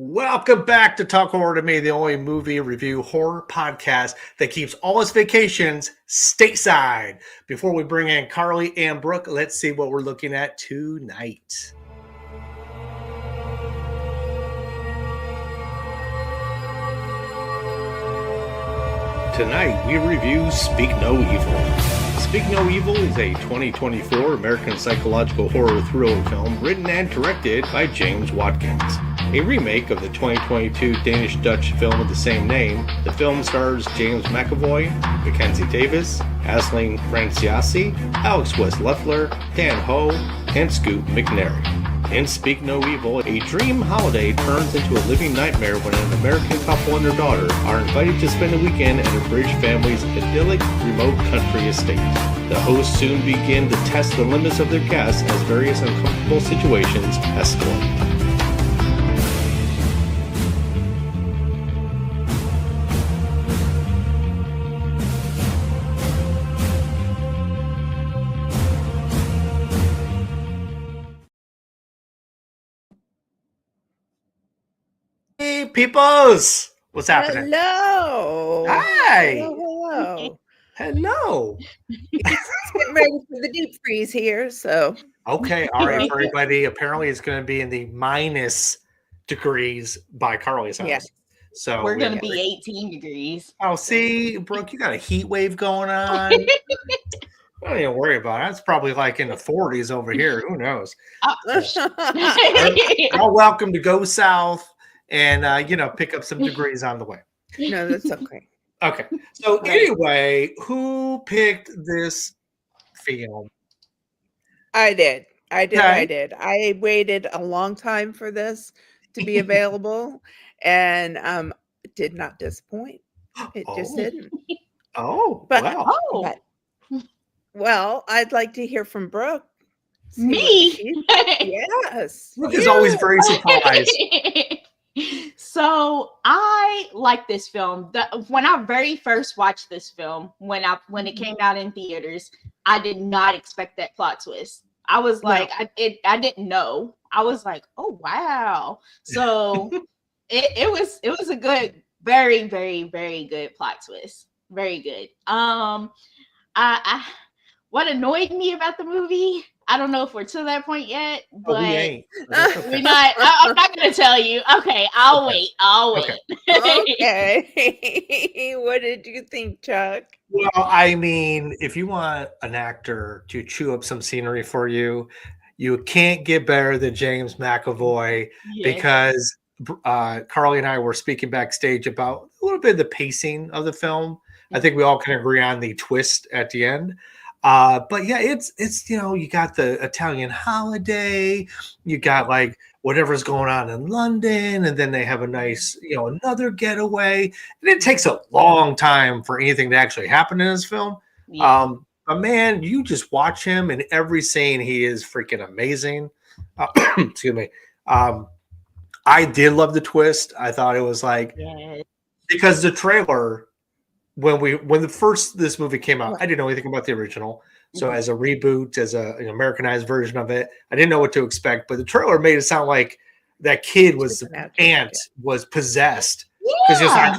Welcome back to Talk Horror to Me, the only movie review horror podcast that keeps all its vacations stateside. Before we bring in Carly and Brooke, let's see what we're looking at tonight. Tonight we review Speak No Evil. Speak No Evil is a 2024 American psychological horror thriller film written and directed by James Watkins. A remake of the 2022 Danish-Dutch film of the same name, the film stars James McAvoy, Mackenzie, Franciosi, Alix West Lefler, Hough, and Scoot McNairy. In Speak No Evil, a dream holiday turns into a living nightmare when an American couple and their daughter are invited to spend a weekend at a British family's idyllic remote country estate. The hosts soon begin to test the limits of their guests as various uncomfortable situations escalate. Hey, peoples! What's happening? Hello. Hi. Hello. Hello. Getting ready for the deep freeze here. So okay, all right, for everybody. Apparently, it's going to be in the minus degrees by Carly's house. Yeah. So we're going to be 18 degrees. Oh, see, Brooke, you got a heat wave going on. Don't even worry about it. It's probably like in the 40s over here. Who knows? You're welcome to go south and pick up some degrees on the way. No, that's okay. Okay. So anyway, who picked this film? I did. Okay. I waited a long time for this to be available and it did not disappoint. It just didn't. Oh, but, wow. Well, I'd like to hear from Brooke. Me? Yes. Brooke is always very surprised. So I like this film. When I very first watched this film, when it came out in theaters, I did not expect that plot twist. I was like, I didn't know. I was like, oh wow. So it was a good, very, very, very good plot twist. Very good. What annoyed me about the movie, I don't know if we're to that point yet, but we ain't. We're not. I'm not going to tell you. Okay, I'll wait. Okay. What did you think, Chuck? Well, I mean, if you want an actor to chew up some scenery for you, you can't get better than James McAvoy because Carly and I were speaking backstage about a little bit of the pacing of the film. I think we all can agree on the twist at the end. But yeah, it's you got the Italian holiday, you got like whatever's going on in London, and then they have a nice, another getaway. And it takes a long time for anything to actually happen in this film. Yeah. But man, you just watch him in every scene, he is freaking amazing. Excuse me. I did love the twist. I thought it was like because the trailer. When this movie came out, I didn't know anything about the original. So as a reboot, as an Americanized version of it, I didn't know what to expect. But the trailer made it sound like that kid was was possessed. Because he was like,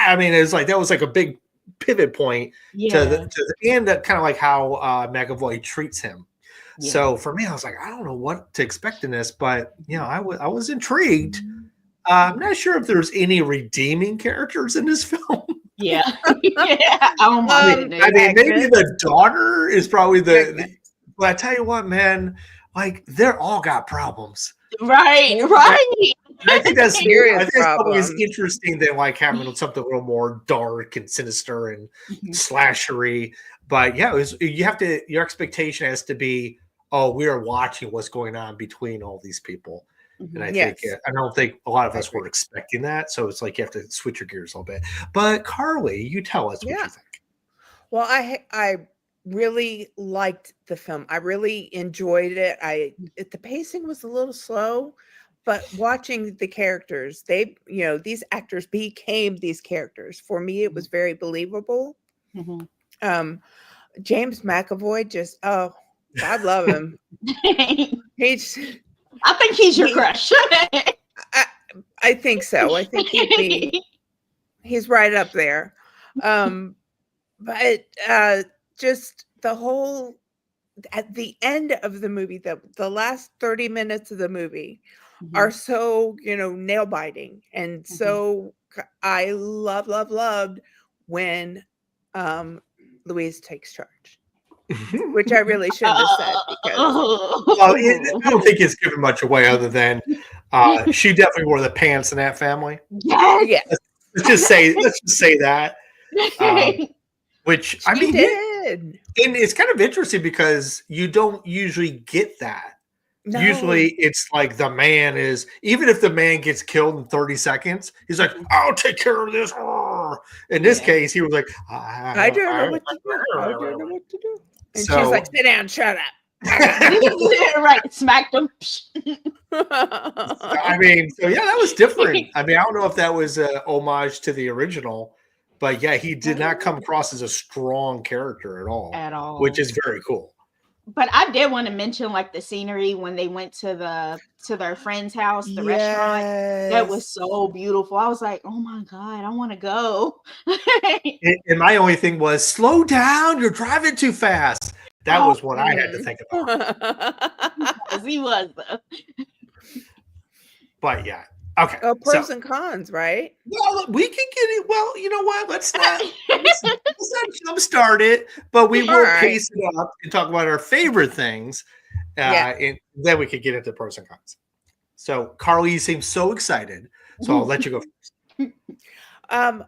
I mean, it was like that was like a big pivot point to the end, kind of like how McAvoy treats him. Yeah. So for me, I was like, I don't know what to expect in this, but I was intrigued. I'm not sure if there's any redeeming characters in this film. Yeah. Oh my goodness. I mean, maybe the daughter is probably but I tell you what, man, like they're all got problems. Right. I think that's always interesting than like having something a little more dark and sinister and slashery. But yeah, your expectation has to be, oh, we are watching what's going on between all these people. And I don't think a lot of us were expecting that. So it's like you have to switch your gears a little bit. But Carly, you tell us what you think. Well, I really liked the film. I really enjoyed it. The pacing was a little slow, but watching the characters, these actors became these characters. For me, it was very believable. James McAvoy God love him. I think he's your crush. I think so. I think he's right up there. But just the whole at the end of the movie, the last 30 minutes of the movie are so, nail biting. And so I loved when Louise takes charge. Which I really shouldn't have said because well, I don't think it's given much away other than she definitely wore the pants in that family. Yes. Let's just say that. Which I mean, did. And it's kind of interesting because you don't usually get that. No. Usually it's like the man is, even if the man gets killed in 30 seconds, he's like, I'll take care of this. In this case, he was like, I don't know what to do. I don't know what to do. And So- she's like, sit down, shut up. Right, smacked him. I mean, so yeah, that was different. I mean, I don't know if that was a homage to the original, but yeah, he did not come across as a strong character at all, which is very cool. But I did want to mention like the scenery when they went to their friend's house, the restaurant. That was so beautiful. I was like, oh my God, I want to go. And my only thing was, slow down, you're driving too fast. That was what I had to think about. Because he was though. But yeah. Okay. Oh, pros and cons, right? Well, we can get it. Well, you know what? Let's not jumpstart it, but we will pace it up and talk about our favorite things. And then we could get into pros and cons. So, Carly, you seem so excited. So I'll let you go first.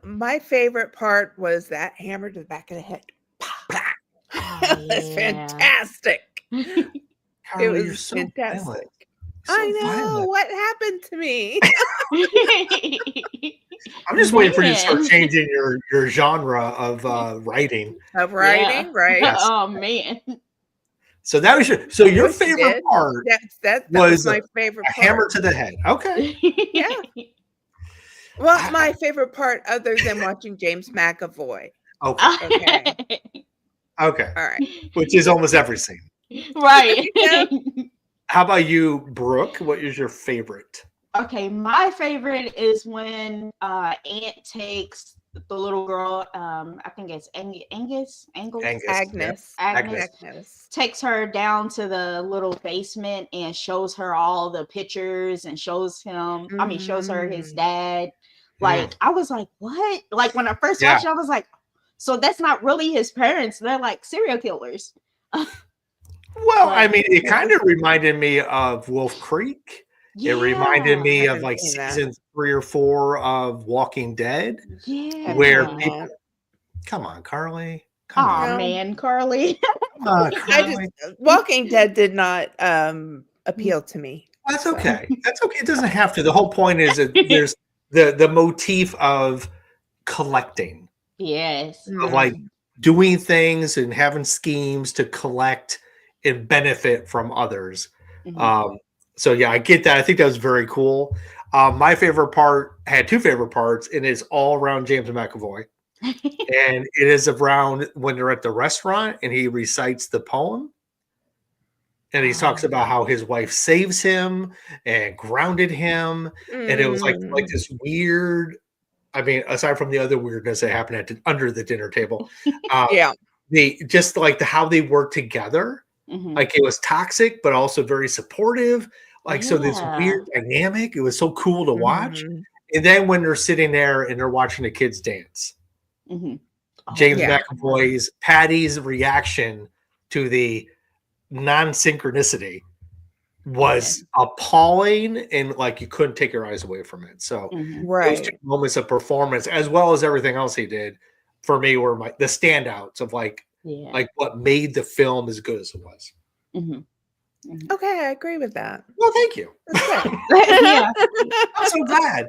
My favorite part was that hammer to the back of the head. That's fantastic. Carly, It was you're so fantastic. violent. I know what happened to me. I'm just waiting for you to start changing your genre of writing. Right? Yes. Oh man. So that was your favorite part. That was my favorite part. Hammer to the head. Okay. Yeah. Well, my favorite part, other than watching James McAvoy. Okay. Okay. All right. Which is almost every scene. Right. How about you, Brooke? What is your favorite? Okay, my favorite is when Aunt takes the little girl, I think it's Agnes takes her down to the little basement and shows her all the pictures and shows him, shows her his dad. Like, I was like, what? Like, when I first watched it, I was like, so that's not really his parents. They're like serial killers. Well, I mean, it kind of reminded me of Wolf Creek. Yeah, it reminded me of like season 3 or 4 of Walking Dead. Yeah. Where people, come on, Carly. Come on. Man, Carly. Carly. Walking Dead did not appeal to me. That's okay. That's okay. It doesn't have to. The whole point is that there's the motif of collecting. Yes. Of like doing things and having schemes to collect and benefit from others. So yeah, I get that. I think that was very cool. My favorite part had 2 favorite parts, and it's all around James McAvoy. And it is around when they're at the restaurant and he recites the poem. And he talks about how his wife saves him and grounded him. And it was like this weird, I mean, aside from the other weirdness that happened under the dinner table. They just like how they work together. Like it was toxic, but also very supportive. Like, so this weird dynamic, it was so cool to watch. And then when they're sitting there and they're watching the kids dance, James McAvoy's, Patty's reaction to the non-synchronicity was appalling, and like you couldn't take your eyes away from it. So those 2 moments of performance, as well as everything else he did, for me were the standouts of like what made the film as good as it was. Okay, I agree with that. Well, thank you. Yeah. I'm so glad.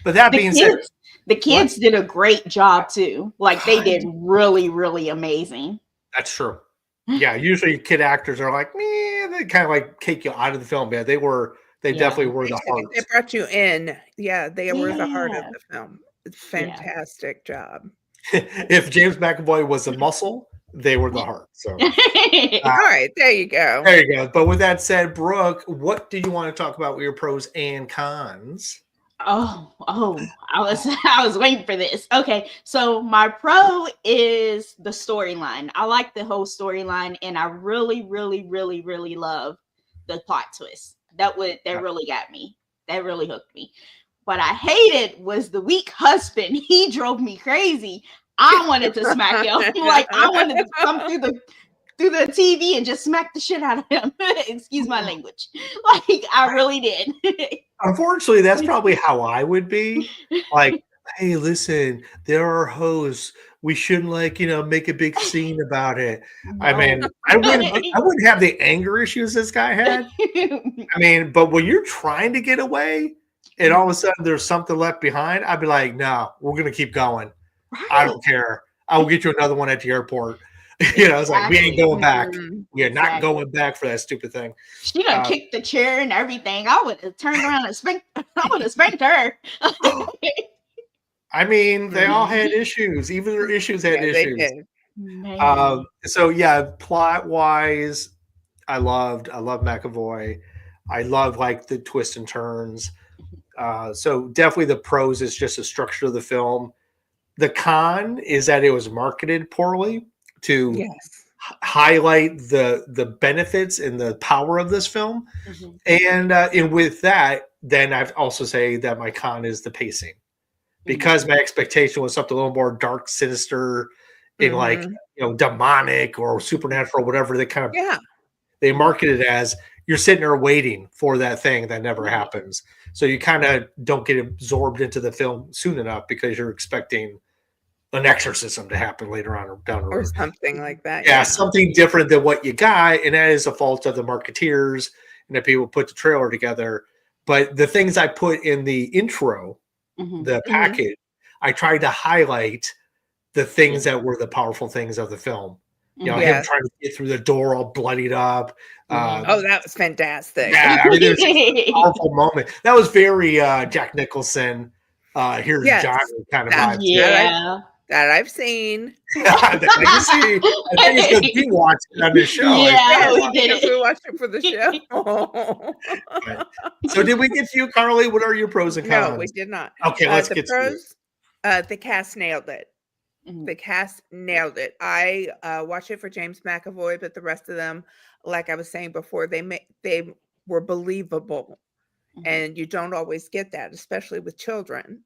But that being said, the kids did a great job too. Like they did really, really amazing. That's true. Yeah, usually kid actors are like, they kind of like take you out of the film. Yeah, they definitely were the heart. They brought you in. Yeah, they were the heart of the film. Fantastic job. If James McAvoy was a muscle, they were the heart. So, all right, there you go. There you go. But with that said, Brooke, what do you want to talk about with your pros and cons? I was waiting for this. Okay, so my pro is the storyline. I like the whole storyline, and I really, really, really, really love the plot twist. That really got me. That really hooked me. What I hated was the weak husband. He drove me crazy. I wanted to smack him. Like, I wanted to come through the TV and just smack the shit out of him. Excuse my language. Like, I really did. Unfortunately, that's probably how I would be. Like, hey, listen, there are hosts. We shouldn't make a big scene about it. No. I mean, I wouldn't have the anger issues this guy had. I mean, but when you're trying to get away and all of a sudden there's something left behind, I'd be like, no, we're gonna keep going. Right. I don't care. I will get you another one at the airport. It's like, we ain't going back. We are not going back for that stupid thing. She done kicked the chair and everything. I would have turned around and spanked. I would have spanked her. I mean, they all had issues. Even their issues had issues. So yeah, plot wise, I loved McAvoy. I love like the twists and turns. So definitely the pros is just the structure of the film. The con is that it was marketed poorly to highlight the benefits and the power of this film. And with that, then I'd also say that my con is the pacing, because my expectation was something a little more dark, sinister, and like demonic or supernatural, whatever they kind of they market it as. You're sitting there waiting for that thing that never happens, so you kind of don't get absorbed into the film soon enough because you're expecting an exorcism to happen later on down the road, or something like that. Yeah, something different than what you got, and that is a fault of the marketeers and the people put the trailer together. But the things I put in the intro, the package, I tried to highlight the things that were the powerful things of the film. Him trying to get through the door all bloodied up. That was fantastic. Yeah, I mean, it was a powerful moment. That was very Jack Nicholson. Here's Johnny kind of vibe. Yeah. That I've seen. I think it's because we watched it on the show. Yeah, we did. We watched it for the show. So did we get to you, Carly? What are your pros and cons? No, we did not. Okay, let's get to it. The cast nailed it. The cast nailed it. I watched it for James McAvoy, but the rest of them, like I was saying before, they were believable. And you don't always get that, especially with children.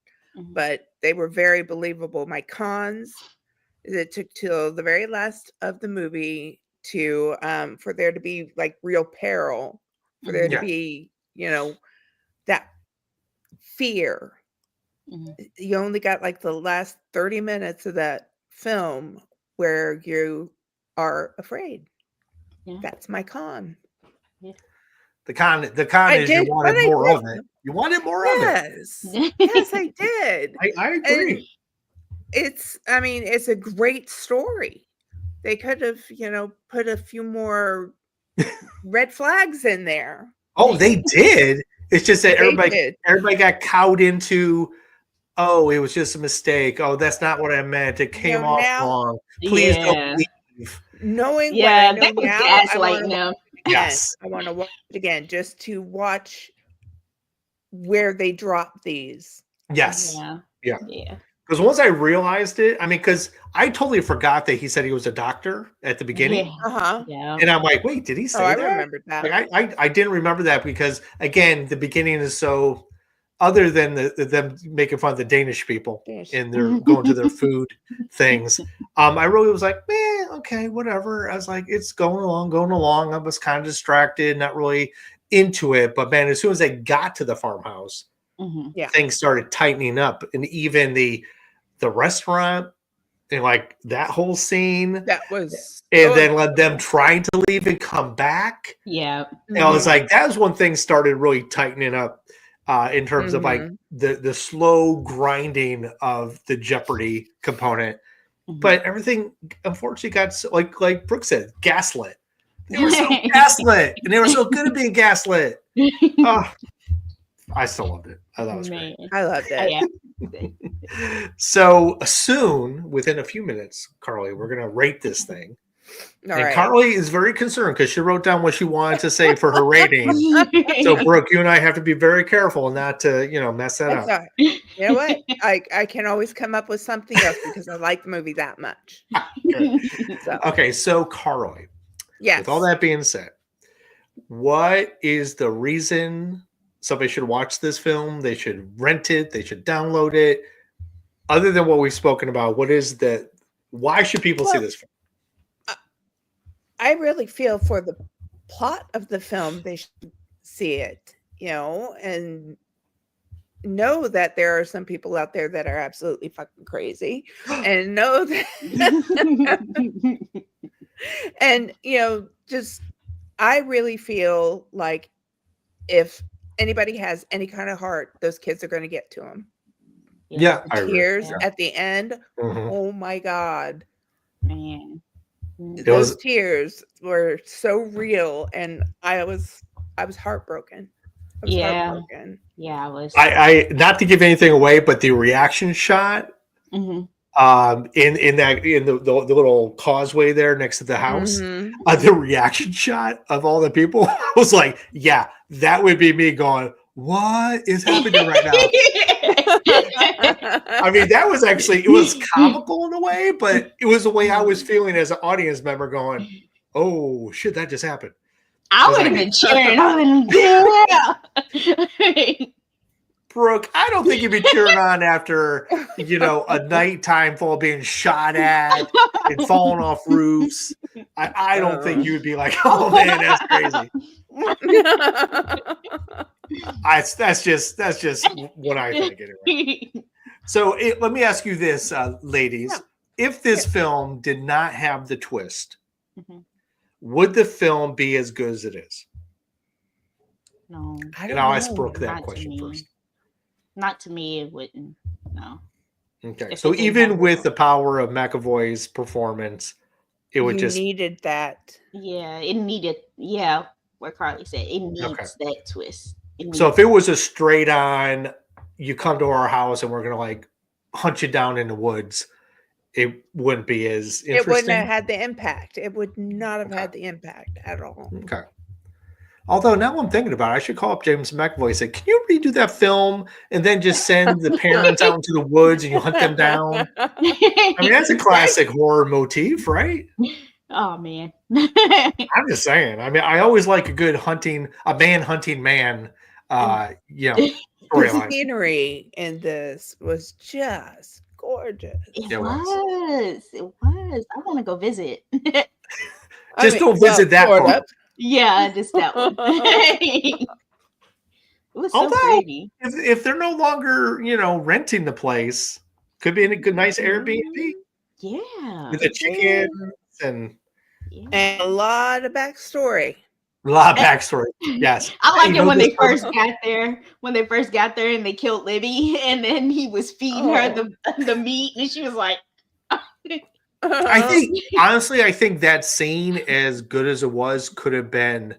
But they were very believable. My cons is it took till the very last of the movie to for there to be like real peril, for there to be, that fear. You only got like the last 30 minutes of that film where you are afraid. That's my con. The con is you wanted more of it. You wanted more of it. Yes, I did. I agree. And it's a great story. They could have, put a few more red flags in there. Oh, they did. It's just that everybody got cowed into, oh, it was just a mistake. Oh, that's not what I meant. It came off wrong. Please don't leave. Knowing what I know now, gaslighting them. Yes. I want to watch it again just to watch where they drop these. Yes. Yeah. Because once I realized it, I mean, because I totally forgot that he said he was a doctor at the beginning. And I'm like, wait, did he say that? I remembered that. Like, I didn't remember that because, again, the beginning is so, other than them making fun of the Danish people and they're going to their food things. I really was like, man, okay, whatever. I was like, it's going along. I was kind of distracted, not really into it. But man, as soon as they got to the farmhouse, things started tightening up. And even the restaurant and like that whole scene. That was then let them trying to leave and come back. Yeah. And I was like, that was when things started really tightening up. In terms of like the slow grinding of the Jeopardy component, but everything unfortunately got like Brooke said, gaslit. They were so gaslit, and they were so good at being gaslit. I still loved it. I thought it was great. I loved it. So soon, within a few minutes, Carly, we're gonna rate this thing. All And right. Carly is very concerned because she wrote down what she wanted to say for her rating. So, Brooke, you and I have to be very careful not to, mess that That's up. all right. You know what? I can always come up with something else because I like the movie that much. So, Okay, so Carly, yes. with all that being said, what is the reason somebody should watch this film? They should rent it. They should download it. Other than what we've spoken about, why should people see this film? I really feel for the plot of the film, they should see it, and know that there are some people out there that are absolutely fucking crazy, and know that, and just I really feel like if anybody has any kind of heart, those kids are going to get to them. Yeah, the tears at the end. Oh my God, man. Those tears were so real, and I was heartbroken. I was heartbroken. Yeah, I was. I not to give anything away, but the reaction shot, in the little causeway there next to the house, the reaction shot of all the people was like, yeah, that would be me going, what is happening right now? I mean, that was actually, it was comical in a way, but it was the way I was feeling as an audience member going, oh shit, that just happened. I would have been cheering. I would have been Brooke, I don't think you'd be cheering on after, a nighttime full of being shot at and falling off roofs. I don't think you would be like, oh man, that's crazy. That's just what I think anyway. So let me ask you this, ladies. Yeah. If this film did not have the twist, would the film be as good as it is? No. And I'll ask Brooke that question first. Not to me, it wouldn't. No. Okay. So even with the power of McAvoy's performance, it would needed that. Yeah, it needed. Yeah, what Carly said, it needs that twist. So if it was a straight on, you come to our house and we're gonna hunt you down in the woods, it wouldn't be as interesting. It wouldn't have had the impact. It would not have had the impact at all. Okay. Although now I'm thinking about it, I should call up James McAvoy and say, can you redo that film and then just send the parents out into the woods and you hunt them down? I mean, that's a classic horror motif, right? Oh, man. I'm just saying. I mean, I always like a good man hunting man, The scenery in this was just gorgeous. It was. I want to go visit. Don't visit that part. Yeah, just that one. It was so pretty. If they're no longer, renting the place, could be in a good, nice Airbnb. Yeah. With the chickens and a lot of backstory. A lot of backstory. Yes. I like it when they first got there. When they first got there and they killed Libby, and then he was feeding her the meat, and she was like. I think that scene, as good as it was, could have been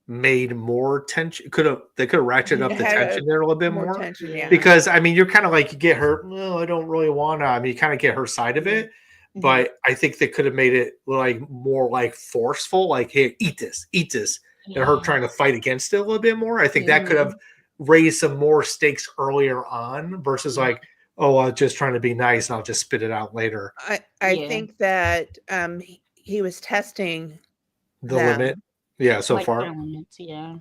made more tension. They could have ratcheted up the tension there a little bit more. Tension, yeah. Because I mean, you're kind of like, you get her. No, I don't really want to. I mean, you kind of get her side of it, but I think they could have made it more forceful. Like, hey, eat this, and her trying to fight against it a little bit more. I think that could have raised some more stakes earlier on versus oh, I'm just trying to be nice and I'll just spit it out later. I think that he was testing the limit. Yeah, so far. Limits, yeah.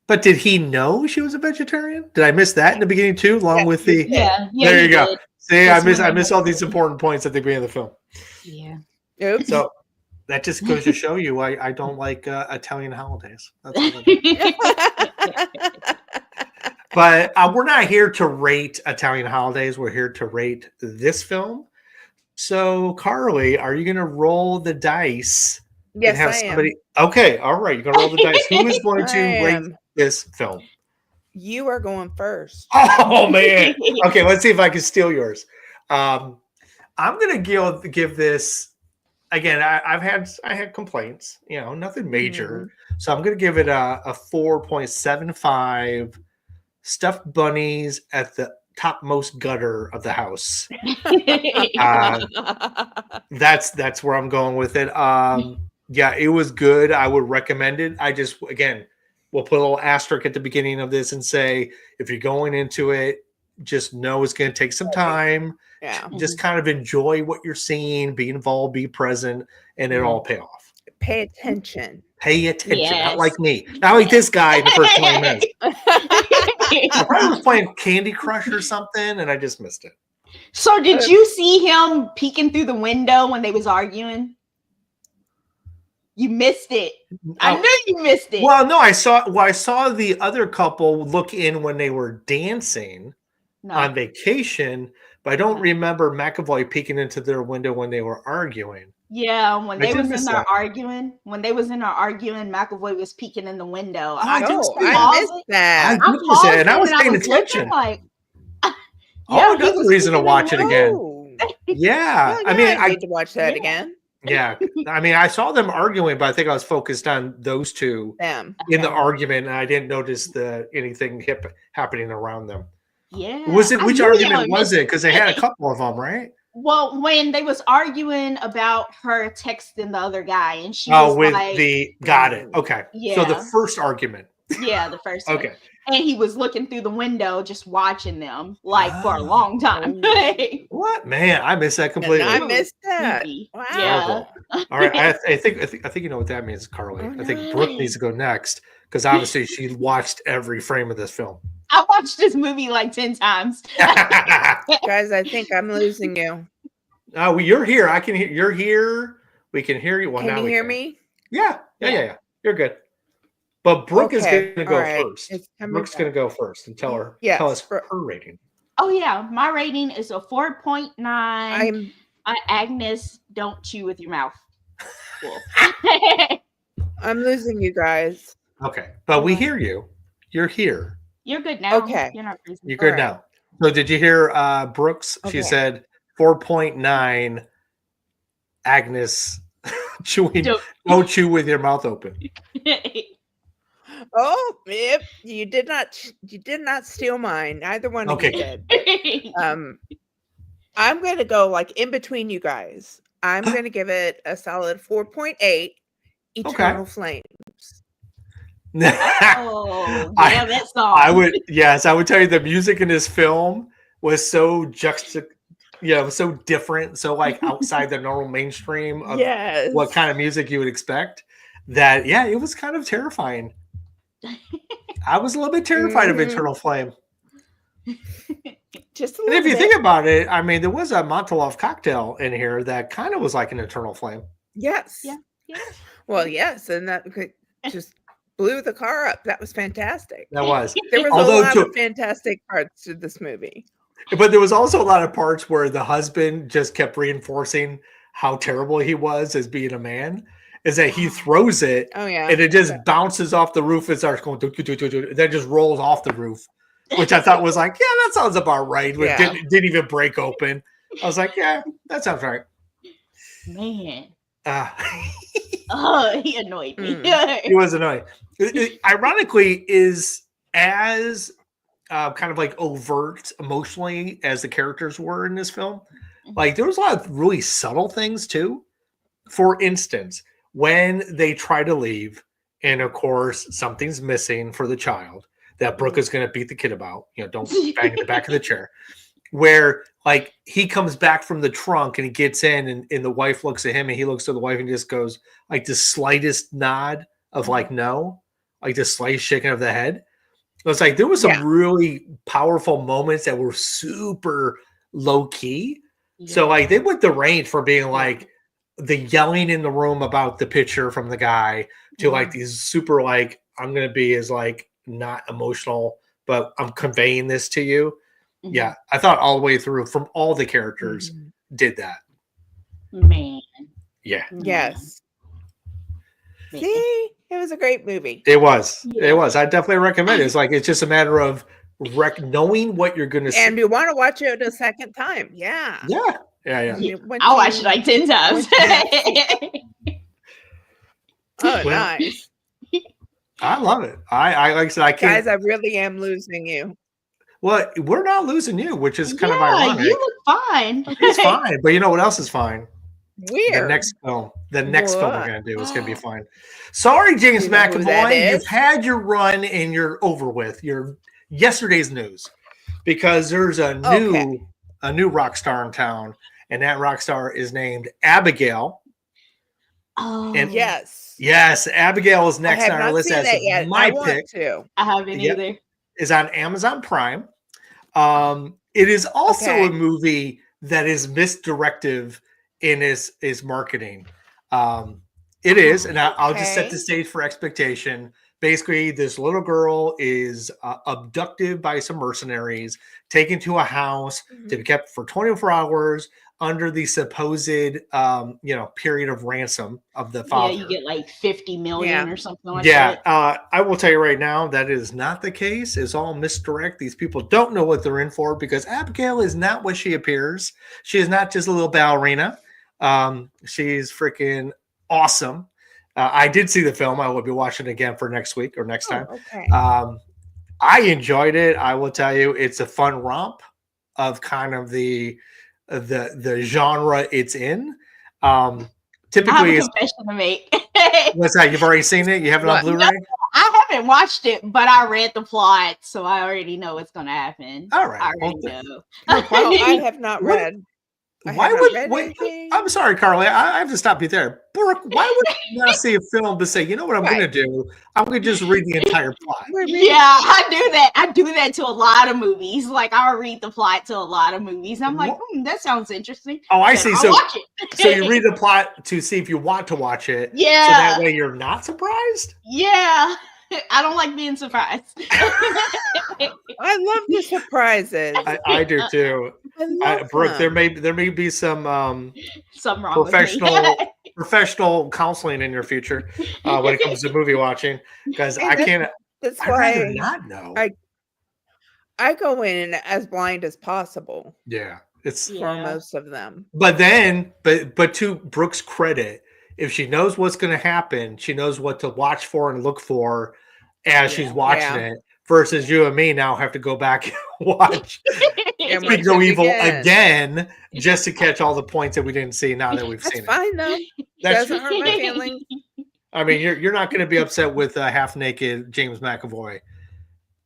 But did he know she was a vegetarian? Did I miss that in the beginning too? Along with the there you go. Did. See, I miss all these important points at the beginning of the film. Yeah. Oops. So that just goes to show you I don't like Italian holidays. That's But we're not here to rate Italian holidays. We're here to rate this film. So, Carly, are you going to roll the dice? Yes, I am. Okay, all right. You're going to roll the dice. Who is going to rate this film? You are going first. Oh, man. Okay, let's see if I can steal yours. I'm going to give this, again, I had complaints, nothing major. So I'm going to give it a 4.75. Stuffed bunnies at the topmost gutter of the house. That's where I'm going with it. Yeah, it was good. I would recommend it. I just, again, we'll put a little asterisk at the beginning of this and say, if you're going into it, just know it's going to take some time. Yeah. Just kind of enjoy what you're seeing, be involved, be present, and it all pay off. Pay attention. Pay attention. Yes. Not like me. Not like this guy in the first 20 minutes. I probably was playing Candy Crush or something, and I just missed it. So did you see him peeking through the window when they was arguing? You missed it. I knew you missed it. Well, no, I saw the other couple look in when they were dancing on vacation, but I don't remember McAvoy peeking into their window when they were arguing. Yeah, when they was in there arguing, McAvoy was peeking in the window. I missed that. I missed it, and I was paying attention. Like, oh, that's the reason to watch it again. Yeah, Well, I mean, I need to watch that again. Yeah, I mean, I saw them arguing, but I think I was focused on those two in the argument, and I didn't notice anything happening around them. Yeah, Which argument was it? Because they had a couple of them, right? Well, when they was arguing about her texting the other guy, and she was like, got it. Okay, yeah. So the first argument. Yeah, the first one. Okay. And he was looking through the window, just watching them, like for a long time. What, man? I missed that completely. And I missed that. Wow. Yeah. All right. I think you know what that means, Carly. I think Brooke needs to go next because obviously she watched every frame of this film. I watched this movie like 10 times. Guys, I think I'm losing you. Oh, well, you're here. I can hear. You're here. We can hear you. Well, can you hear me? Yeah. You're good. But Brooke is going to go first. Brooke's going to go first and tell us her rating. Oh yeah, my rating is a 4.9. Agnes, don't chew with your mouth. Cool. I'm losing you guys. Okay, but we hear you. You're here. You're good now. Okay, you're not freezing. You're good now. So did you hear Brooks? Okay. She said 4.9. Agnes, don't chew with your mouth open. Oh, yep. You did not steal mine. Neither one of you did. I'm going to go like in between you guys. I'm going to give it a solid 4.8 Eternal Flames. Oh, yeah, that song. I would tell you the music in this film was so so different, so like outside the normal mainstream of what kind of music you would expect. That it was kind of terrifying. I was a little bit terrified of Eternal Flame. Just a little bit. If you think about it, I mean, there was a Montelov cocktail in here that kind of was like an Eternal Flame. Yes. Yeah. Well, yes, and that just blew the car up. That was fantastic. That was. There was a lot of fantastic parts to this movie. But there was also a lot of parts where the husband just kept reinforcing how terrible he was as being a man. Is that he throws it and it just bounces off the roof and starts going and then just rolls off the roof, which I thought was like, that sounds about right. It didn't even break open. I was like, that sounds right. Man. He annoyed me. He was annoying. Ironically, is as kind of like overt emotionally as the characters were in this film. Like there was a lot of really subtle things too. For instance, when they try to leave, and of course something's missing for the child that Brooke is going to beat the kid about. Don't bang in the back of the chair. Where like he comes back from the trunk and he gets in, and the wife looks at him, and he looks to the wife and just goes like the slightest nod of like no, like the slightest shaking of the head. It was like there was some really powerful moments that were super low key. Yeah. So like they went the range from being like the yelling in the room about the picture from the guy to like these super like I'm gonna be as like not emotional, but I'm conveying this to you. Mm-hmm. Yeah, I thought all the way through from all the characters did that. Man. Yeah. Yes. See, it was a great movie. It was. Yeah. It was. I definitely recommend it. It's like it's just a matter of knowing what you're going to see. And you want to watch it a second time. Yeah. Yeah. I watched it like 10 times. Nice. I love it. I like I said, I can't. Guys, I really am losing you. Well, we're not losing you, which is kind of Yeah, ironic. you look fine. It's fine, but you know what else is fine? The Weird. next film. The next film we're What? going to do is going to be fine. Sorry, James You know who that McAvoy. You've is? had your run and you're over with. You're yesterday's news because there's a new rock star in town, and that rock star is named Abigail. Oh, And Yes. Abigail is I next have on our not list seen as that yet. my I want pick. to. I haven't Yep. either. Is on Amazon Prime. It is also Okay. a movie that is misdirective in its marketing. It is, and I'll just set the Okay. stage for expectation. Basically, this little girl is abducted by some mercenaries, taken to a house to be kept for 24 hours under the supposed, period of ransom of the father. Yeah, you get like 50 million or something like Yeah, that. I will tell you right now that is not the case. It's all misdirect. These people don't know what they're in for because Abigail is not what she appears. She is not just a little ballerina. She's freaking awesome. I did see the film. I will be watching it again for next week or next time. Okay. I enjoyed it. I will tell you, it's a fun romp of kind of the genre it's in. Typically, I have a confession to make. What's that? You've already seen it? You have it on What? Blu-ray? No, I haven't watched it, but I read the plot, so I already know what's going to happen. All right. I already know. I have not What? read. I Why have not would read wait? anything. I'm sorry, Carly. I have to stop you there. Brooke, why would you not see a film to say, you know what I'm going to do? I'm going to just read the entire plot. Yeah, I do that. I do that to a lot of movies. Like I'll read the plot to a lot of movies. I'm like, that sounds interesting. Oh, I Then see. I'll So, watch it. so you read the plot to see if you want to watch it. Yeah. So that way you're not surprised. Yeah. I don't like being surprised. I love the surprises. I do too. I love Brooke, them. there may be some Something wrong professional counseling in your future when it comes to movie watching because I can't. That's I'd why rather not know. I go in as blind as possible Yeah, it's for most of them. But then, but to Brooke's credit, if she knows what's going to happen, she knows what to watch for and look for as she's watching it. Versus you and me now have to go back and watch Speak No Evil again just to catch all the points that we didn't see now that we've seen it. That's fine though. Doesn't hurt my feelings. I mean, you're not going to be upset with half naked James McAvoy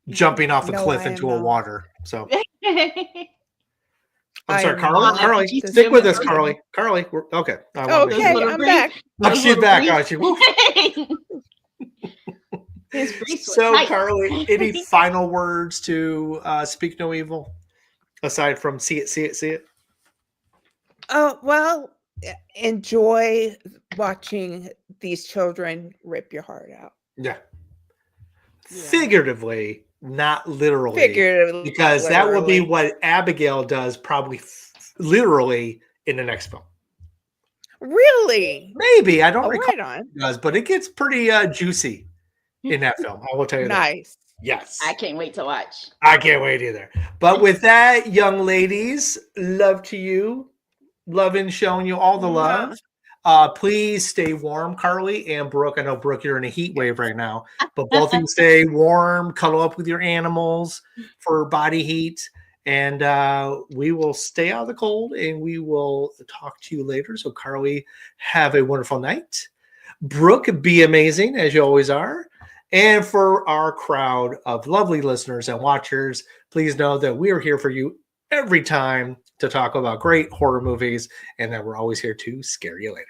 jumping off a cliff into a water. So I'm sorry, Carly. Stick with us, Carly. Carly, okay. Okay, I'm back. Oh, she's back. So, nice. Carly, any final words to Speak No Evil aside from see it? Oh, well, enjoy watching these children rip your heart out. Yeah. Figuratively, not literally. Figuratively. Because that will be what Abigail does probably literally in the next film. Really? Maybe. I don't recall right on. it does, but it gets pretty juicy in that film. I will tell you nice. That. Yes. I can't wait to watch. I can't wait either. But with that, young ladies, love to you. Loving showing you all the love. Please stay warm, Carly and Brooke. I know, Brooke, you're in a heat wave right now, but both of you stay warm, cuddle up with your animals for body heat, and we will stay out of the cold, and we will talk to you later. So, Carly, have a wonderful night. Brooke, be amazing, as you always are. And for our crowd of lovely listeners and watchers, please know that we are here for you every time to talk about great horror movies, and that we're always here to scare you later.